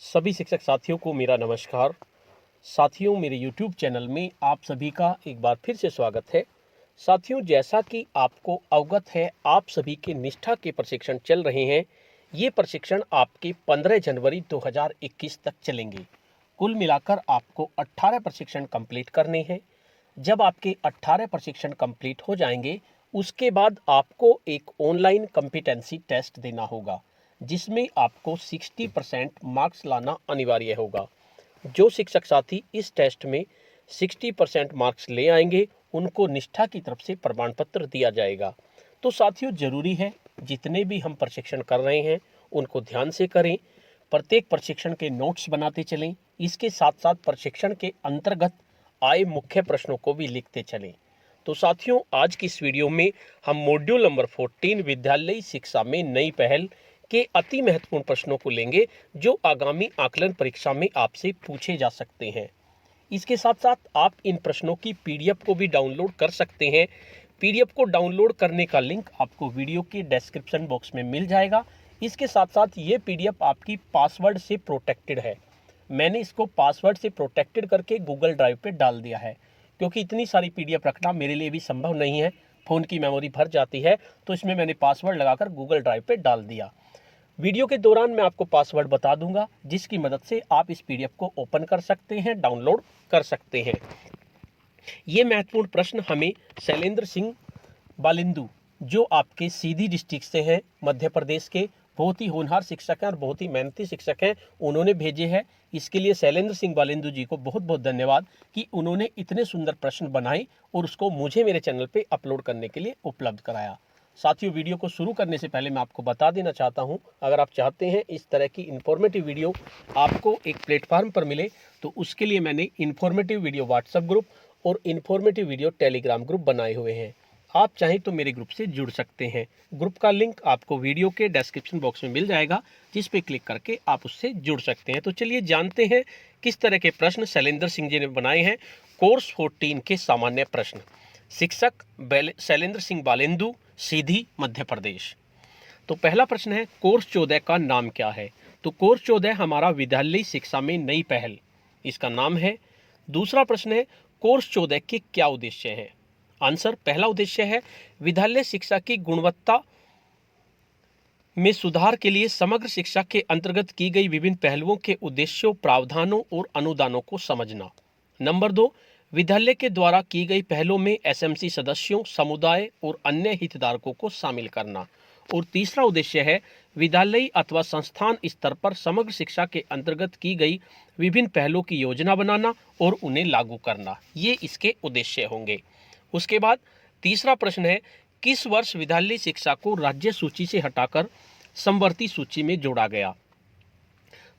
सभी शिक्षक साथियों को मेरा नमस्कार। साथियों, मेरे YouTube चैनल में आप सभी का एक बार फिर से स्वागत है। साथियों, जैसा कि आपको अवगत है, आप सभी के निष्ठा के प्रशिक्षण चल रहे हैं। ये प्रशिक्षण आपके 15 जनवरी 2021 तक चलेंगे। कुल मिलाकर आपको 18 प्रशिक्षण कंप्लीट करने हैं। जब आपके 18 प्रशिक्षण कंप्लीट हो जाएंगे, उसके बाद आपको एक ऑनलाइन कॉम्पिटेंसी टेस्ट देना होगा, जिसमें आपको 60% मार्क्स लाना अनिवार्य होगा। जो शिक्षक साथी इस टेस्ट में 60% मार्क्स ले आएंगे, उनको निष्ठा की तरफ से प्रमाण पत्र दिया जाएगा। तो साथियों, जरूरी है जितने भी हम प्रशिक्षण कर रहे हैं उनको ध्यान से करें। प्रत्येक प्रशिक्षण के नोट्स बनाते चलें। इसके साथ साथ प्रशिक्षण के अंतर्गत आए मुख्य प्रश्नों को भी लिखते चलें। तो साथियों, आज की इस वीडियो में हम मॉड्यूल नंबर 14 विद्यालयी शिक्षा में नई पहल के अति महत्वपूर्ण प्रश्नों को लेंगे, जो आगामी आकलन परीक्षा में आपसे पूछे जा सकते हैं। इसके साथ साथ आप इन प्रश्नों की पीडीएफ को भी डाउनलोड कर सकते हैं। पीडीएफ को डाउनलोड करने का लिंक आपको वीडियो के डिस्क्रिप्शन बॉक्स में मिल जाएगा। इसके साथ साथ ये पीडीएफ आपकी पासवर्ड से प्रोटेक्टेड है। मैंने इसको पासवर्ड से प्रोटेक्टेड करके गूगल ड्राइव पे डाल दिया है, क्योंकि इतनी सारी पीडीएफ रखना मेरे लिए भी संभव नहीं है। फ़ोन की मेमोरी भर जाती है, तो इसमें मैंने पासवर्ड लगाकर गूगल ड्राइव पे डाल दिया। वीडियो के दौरान मैं आपको पासवर्ड बता दूंगा, जिसकी मदद से आप इस पीडीएफ को ओपन कर सकते हैं, डाउनलोड कर सकते हैं। ये महत्वपूर्ण प्रश्न हमें शैलेंद्र सिंह बालिंदु, जो आपके सीधी डिस्ट्रिक्ट से हैं, मध्य प्रदेश के बहुत ही होनहार शिक्षक हैं और बहुत ही मेहनती शिक्षक हैं, उन्होंने भेजे हैं। इसके लिए शैलेंद्र सिंह बालिंदु जी को बहुत बहुत धन्यवाद कि उन्होंने इतने सुंदर प्रश्न बनाए और उसको मुझे मेरे चैनल पे अपलोड करने के लिए उपलब्ध कराया। साथियों, वीडियो को शुरू करने से पहले मैं आपको बता देना चाहता हूं, अगर आप चाहते हैं इस तरह की इन्फॉर्मेटिव वीडियो आपको एक प्लेटफार्म पर मिले, तो उसके लिए मैंने इन्फॉर्मेटिव वीडियो व्हाट्सएप ग्रुप और इन्फॉर्मेटिव वीडियो टेलीग्राम ग्रुप बनाए हुए हैं। आप चाहें तो मेरे ग्रुप से जुड़ सकते हैं। ग्रुप का लिंक आपको वीडियो के डिस्क्रिप्शन बॉक्स में मिल जाएगा, जिस पे क्लिक करके आप उससे जुड़ सकते हैं। तो चलिए जानते हैं किस तरह के प्रश्न शैलेंद्र सिंह जी ने बनाए हैं। कोर्स 14 के सामान्य प्रश्न। शिक्षक शैलेंद्र सिंह बालेंदु, सीधी, मध्य प्रदेश। तो पहला प्रश्न है, कोर्स 14 का नाम क्या है? तो कोर्स 14 हमारा विद्यालयी शिक्षा में नई पहल, इसका नाम है। दूसरा प्रश्न है, कोर्स 14 के क्या उद्देश्य हैं? आंसर, पहला उद्देश्य है विद्यालय शिक्षा की गुणवत्ता में सुधार के लिए समग्र शिक्षा के अंतर्गत की गई विभिन्न पहलुओं के उद्देश्यों, प्रावधानों और अनुदानों को समझना। नंबर 2, विद्यालय के द्वारा की गई पहलों में एसएमसी सदस्यों, समुदाय और अन्य हितधारकों को शामिल करना। और तीसरा उद्देश्य है विद्यालय अथवा संस्थान स्तर पर समग्र शिक्षा के अंतर्गत की गई विभिन्न पहलों की योजना बनाना और उन्हें लागू करना। ये इसके उद्देश्य होंगे। उसके बाद तीसरा प्रश्न है, किस वर्ष विद्यालय शिक्षा को राज्य सूची से हटाकर समवर्ती सूची में जोड़ा गया?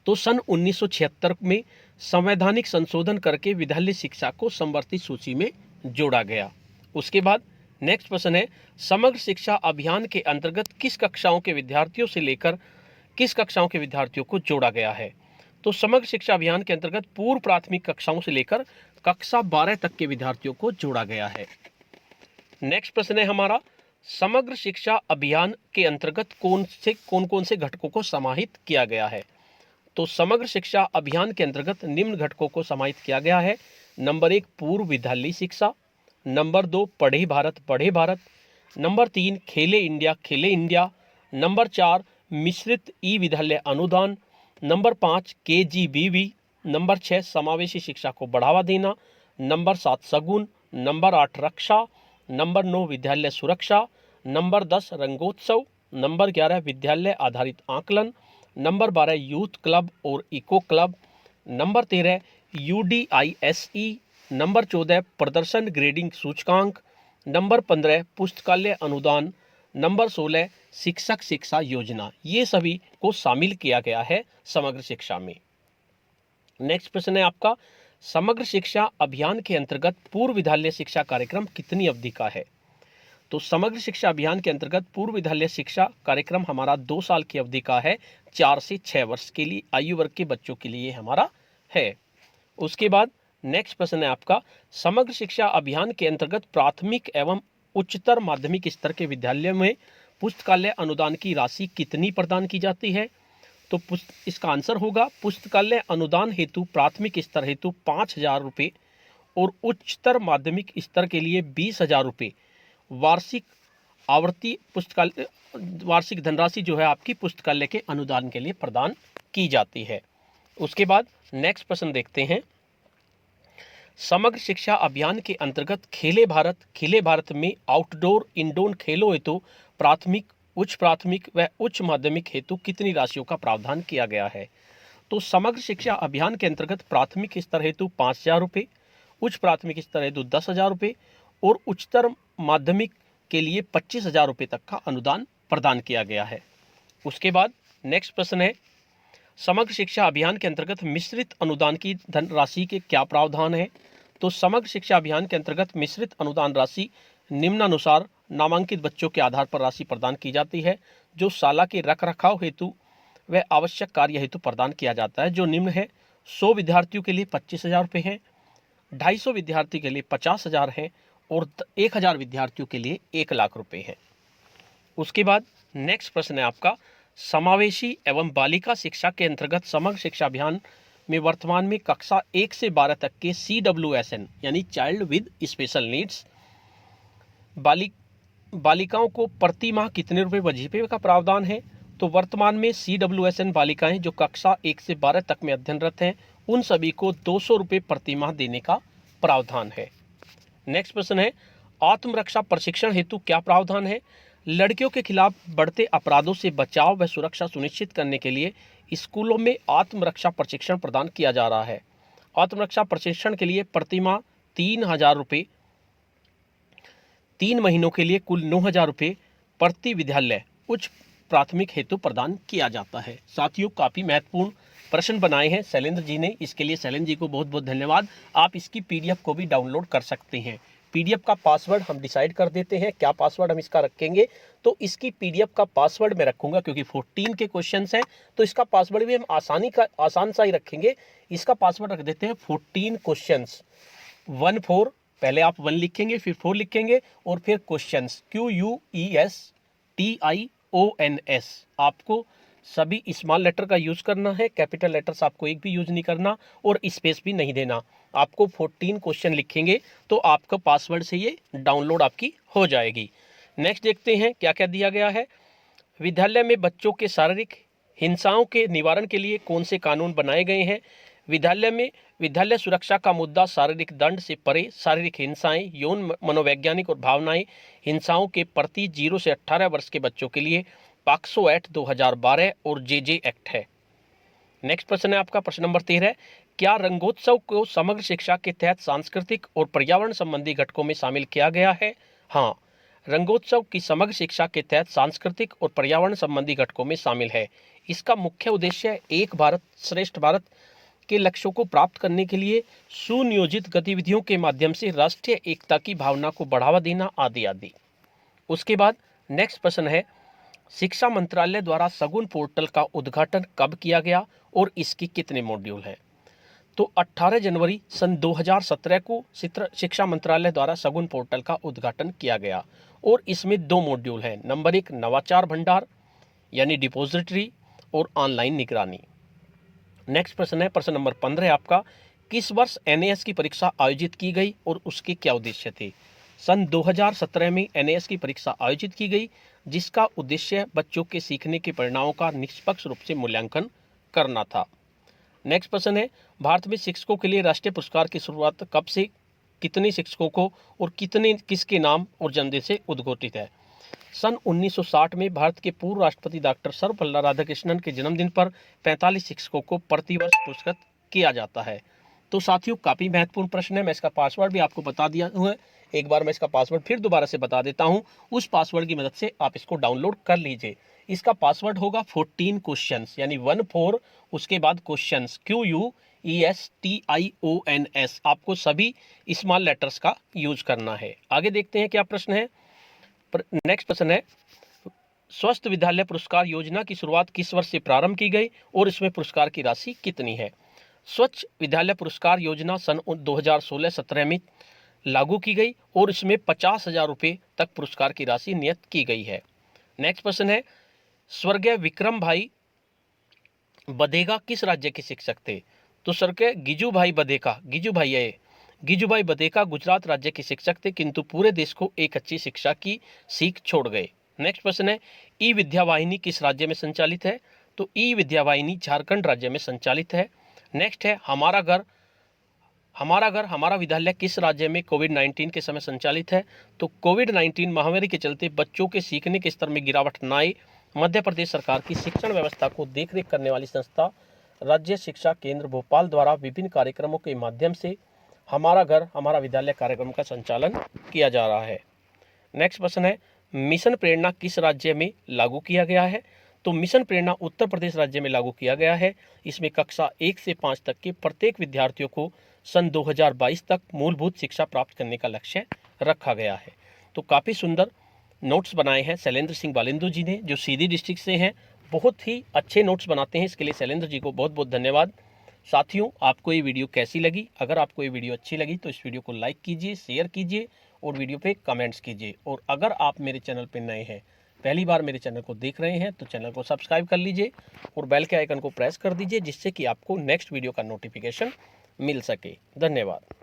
तो सन 1976 में संवैधानिक संशोधन करके विद्यालय शिक्षा को समवर्ती सूची में जोड़ा गया। उसके बाद नेक्स्ट प्रश्न है, समग्र शिक्षा अभियान के अंतर्गत किस कक्षाओं के विद्यार्थियों से लेकर किस कक्षाओं के विद्यार्थियों को जोड़ा गया है? तो समग्र शिक्षा अभियान के अंतर्गत पूर्व प्राथमिक कक्षाओं से लेकर कक्षा 12 तक के विद्यार्थियों को जोड़ा गया है। नेक्स्ट प्रश्न है हमारा, समग्र शिक्षा अभियान के अंतर्गत कौन कौन से घटकों को समाहित किया गया है? तो समग्र शिक्षा अभियान के अंतर्गत निम्न घटकों को समाहित किया गया है। नंबर 1, पूर्व विद्यालयी शिक्षा। नंबर 2, पढ़े भारत पढ़े भारत। नंबर 3, खेले इंडिया। नंबर 4, मिश्रित ई विद्यालय अनुदान। Number 5, KGBV। नंबर 6, समावेशी शिक्षा को बढ़ावा देना। नंबर 7, सगुन। नंबर 8, रक्षा। नंबर 9, विद्यालय सुरक्षा। नंबर 10, रंगोत्सव। नंबर 11, विद्यालय आधारित आकलन। नंबर 12, यूथ क्लब और eco club. Number 13, UDISE। Number 14, प्रदर्शन ग्रेडिंग सूचकांक। नंबर 15, पुस्तकालय अनुदान। नंबर 16, शिक्षक शिक्षा योजना। ये सभी को शामिल किया गया है समग्र शिक्षा में। नेक्स्ट प्रश्न है आपका, समग्र शिक्षा अभियान के अंतर्गत पूर्व विद्यालय शिक्षा कार्यक्रम कितनी अवधि का है? तो समग्र शिक्षा अभियान के अंतर्गत पूर्व विद्यालय शिक्षा कार्यक्रम हमारा 2 साल की अवधि का है। 4 से 6 वर्ष के लिए आयु वर्ग के बच्चों के लिए हमारा है। उसके बाद नेक्स्ट प्रश्न है आपका, समग्र शिक्षा अभियान के अंतर्गत प्राथमिक एवं उच्चतर माध्यमिक स्तर के विद्यालयों में पुस्तकालय अनुदान की राशि कितनी प्रदान की जाती है? तो इसका आंसर होगा पुस्तकालय अनुदान हेतु प्राथमिक स्तर हेतु 5,000 रुपये और उच्चतर माध्यमिक स्तर के लिए 20,000 रुपये वार्षिक आवर्ती पुस्तकालय वार्षिक धनराशि जो है आपकी पुस्तकालय के अनुदान के लिए प्रदान की जाती है। उसके बाद नेक्स्ट प्रश्न देखते हैं। समग्र शिक्षा अभियान के अंतर्गत खेले भारत में आउटडोर इंडोर खेलों हेतु प्राथमिक, उच्च प्राथमिक व उच्च माध्यमिक हेतु कितनी राशियों का प्रावधान किया गया है? तो समग्र शिक्षा अभियान के अंतर्गत प्राथमिक स्तर हेतु 5,000 रुपये, उच्च प्राथमिक स्तर हेतु 10,000 रुपये और उच्चतर माध्यमिक के लिए 25,000 रुपये तक का अनुदान प्रदान किया गया है। उसके बाद नेक्स्ट प्रश्न है, समग्र शिक्षा अभियान के अंतर्गत मिश्रित अनुदान की धनराशि के क्या प्रावधान है? तो समग्र शिक्षा अभियान के अंतर्गत मिश्रित अनुदान राशि निम्नानुसार नामांकित बच्चों के आधार पर राशि प्रदान की जाती है, जो शाला के रख रखाव हेतु व आवश्यक कार्य हेतु प्रदान किया जाता है, जो निम्न है। 100 विद्यार्थियों के लिए 25,000 रुपये हैं, 250 विद्यार्थी के लिए 50,000 है और 1,000 विद्यार्थियों के लिए 1,00,000 रुपये हैं। उसके बाद नेक्स्ट प्रश्न है आपका, समावेशी एवं बालिका शिक्षा के अंतर्गत समग्र शिक्षा अभियान में वर्तमान में कक्षा 1 से 12 तक के CWSN यानी चाइल्ड विद स्पेशल नीड्स बालिकाओं को प्रति माह कितने रुपए वजीफे का प्रावधान है? तो वर्तमान में CWSN बालिकाएं जो कक्षा 1 से 12 तक में अध्ययनरत हैं, उन सभी को 200 रुपये प्रति माह देने का प्रावधान है। नेक्स्ट प्रश्न है, आत्मरक्षा प्रशिक्षण हेतु क्या प्रावधान है? लड़कियों के खिलाफ बढ़ते अपराधों से बचाव व सुरक्षा सुनिश्चित करने के लिए स्कूलों में आत्मरक्षा प्रशिक्षण प्रदान किया जा रहा है। आत्मरक्षा प्रशिक्षण के लिए प्रति माह 3,000 रुपये, 3 महीनों के लिए कुल 9,000 रुपये प्रति विद्यालय उच्च प्राथमिक हेतु प्रदान किया जाता है। साथियों, काफ़ी महत्वपूर्ण प्रश्न बनाए हैं शैलेंद्र जी ने, इसके लिए शैलेंद्र जी को बहुत बहुत धन्यवाद। आप इसकी PDF को भी डाउनलोड कर सकते हैं। PDF का पासवर्ड हम डिसाइड कर देते हैं, क्या पासवर्ड हम इसका रखेंगे। तो इसकी PDF का पासवर्ड मैं रखूंगा, क्योंकि 14 के क्वेश्चंस हैं, तो इसका पासवर्ड भी हम आसान सा ही रखेंगे। इसका पासवर्ड रख देते हैं 14 क्वेश्चंस 14, पहले आप 1 लिखेंगे, फिर 4 लिखेंगे और फिर क्वेश्चंस QUESTIONS। आपको सभी स्मॉल लेटर का यूज करना है, कैपिटल लेटर्स आपको एक भी यूज नहीं करना और स्पेस भी नहीं देना। आपको 14 क्वेश्चन लिखेंगे तो आपका पासवर्ड से ये डाउनलोड आपकी हो जाएगी। नेक्स्ट देखते हैं क्या क्या दिया गया है। विद्यालय में बच्चों के शारीरिक हिंसाओं के निवारण के लिए कौन से कानून बनाए गए हैं? विद्यालय सुरक्षा का मुद्दा शारीरिक दंड से परे शारीरिक हिंसाएं, यौन मनोवैज्ञानिक और भावनाएं हिंसाओं के प्रति 0 से 18 वर्ष के बच्चों के लिए पॉक्सो एक्ट 2012 और JJ एक्ट है। नेक्स्ट प्रश्न है आपका प्रश्न नंबर 13, क्या रंगोत्सव को समग्र शिक्षा के तहत सांस्कृतिक और पर्यावरण संबंधी घटकों में शामिल किया गया है? हाँ, रंगोत्सव की समग्र शिक्षा के तहत सांस्कृतिक और पर्यावरण संबंधी घटकों में शामिल है। इसका मुख्य उद्देश्य एक भारत श्रेष्ठ भारत के लक्ष्यों को प्राप्त करने के लिए सुनियोजित गतिविधियों के माध्यम से राष्ट्रीय एकता की भावना को बढ़ावा देना आदि आदि। उसके बाद नेक्स्ट प्रश्न है, शिक्षा मंत्रालय द्वारा सगुन पोर्टल का उद्घाटन कब किया गया और इसके कितने मॉड्यूल हैं? तो 18 जनवरी सन 2017 को शिक्षा मंत्रालय द्वारा सगुन पोर्टल का उद्घाटन किया गया और इसमें 2 मॉड्यूल हैं। नंबर 1 नवाचार भंडार यानी डिपॉजिटरी और ऑनलाइन निगरानी। नेक्स्ट प्रश्न है प्रश्न नंबर 15 आपका, किस वर्ष NAS की परीक्षा आयोजित की गई और उसके क्या उद्देश्य थे? सन 2017 में NAS की परीक्षा आयोजित की गई, जिसका उद्देश्य बच्चों के सीखने के परिणामों का निष्पक्ष रूप से मूल्यांकन करना था। नेक्स्ट प्रश्न है, भारत में शिक्षकों के लिए राष्ट्रीय पुरस्कार की शुरुआत कब से कितने शिक्षकों को और किसके नाम और जन्मदिन से उद्घोषित है? सन 1960 में भारत के पूर्व राष्ट्रपति डॉक्टर सर्वपल्ली राधाकृष्णन के जन्मदिन पर 45 शिक्षकों को प्रतिवर्ष पुरस्कृत किया जाता है। तो साथियों, काफ़ी महत्वपूर्ण प्रश्न है। मैं इसका पासवर्ड भी आपको बता दिया हूँ, एक बार मैं इसका पासवर्ड फिर दोबारा से बता देता हूँ। उस पासवर्ड की मदद से आप इसको डाउनलोड कर लीजिए। इसका पासवर्ड होगा 14 क्वेश्चंस यानी 14, उसके बाद क्वेश्चंस QUESTIONS। आपको सभी स्मॉल लेटर्स का यूज करना है। आगे देखते हैं क्या प्रश्न है। नेक्स्ट प्रश्न है, स्वस्थ विद्यालय पुरस्कार योजना की शुरुआत किस वर्ष से प्रारंभ की गई और इसमें पुरस्कार की राशि कितनी है? स्वच्छ विद्यालय पुरस्कार योजना सन 2016-17 में लागू की गई और इसमें 50,000 रुपये तक पुरस्कार की राशि नियत की गई है। नेक्स्ट प्रश्न है, स्वर्गीय विक्रम भाई बधेगा किस राज्य के शिक्षक थे? तो सर के गिजुभाई बधेका, गिजुभाई बधेका गुजरात राज्य के शिक्षक थे, किंतु पूरे देश को एक अच्छी शिक्षा की सीख छोड़ गए। नेक्स्ट प्रश्न है, ई विद्या वाहिनी किस राज्य में संचालित है? तो ई विद्या वाहिनी झारखंड राज्य में संचालित है। नेक्स्ट है, हमारा घर हमारा विद्यालय किस राज्य में कोविड-19 के समय संचालित है? तो कोविड-19 महामारी के चलते बच्चों के सीखने के स्तर में गिरावट न आई, मध्य प्रदेश सरकार की शिक्षण व्यवस्था को देखरेख करने वाली संस्था राज्य शिक्षा केंद्र भोपाल द्वारा विभिन्न कार्यक्रमों के माध्यम से हमारा घर हमारा विद्यालय कार्यक्रम का संचालन किया जा रहा है। नेक्स्ट प्रश्न है, मिशन प्रेरणा किस राज्य में लागू किया गया है? तो मिशन प्रेरणा उत्तर प्रदेश राज्य में लागू किया गया है। इसमें कक्षा 1 से 5 तक के प्रत्येक विद्यार्थियों को सन 2022 तक मूलभूत शिक्षा प्राप्त करने का लक्ष्य रखा गया है। तो काफ़ी सुंदर नोट्स बनाए हैं शैलेंद्र सिंह बालिंदु जी ने, जो सीधी डिस्ट्रिक्ट से हैं। बहुत ही अच्छे नोट्स बनाते हैं, इसके लिए शैलेंद्र जी को बहुत बहुत धन्यवाद। साथियों, आपको ये वीडियो कैसी लगी? अगर आपको ये वीडियो अच्छी लगी तो इस वीडियो को लाइक कीजिए, शेयर कीजिए और वीडियो पे कमेंट्स कीजिए। और अगर आप मेरे चैनल पे नए हैं, पहली बार मेरे चैनल को देख रहे हैं, तो चैनल को सब्सक्राइब कर लीजिए और बेल के आइकन को प्रेस कर दीजिए, जिससे कि आपको नेक्स्ट वीडियो का नोटिफिकेशन मिल सके। धन्यवाद।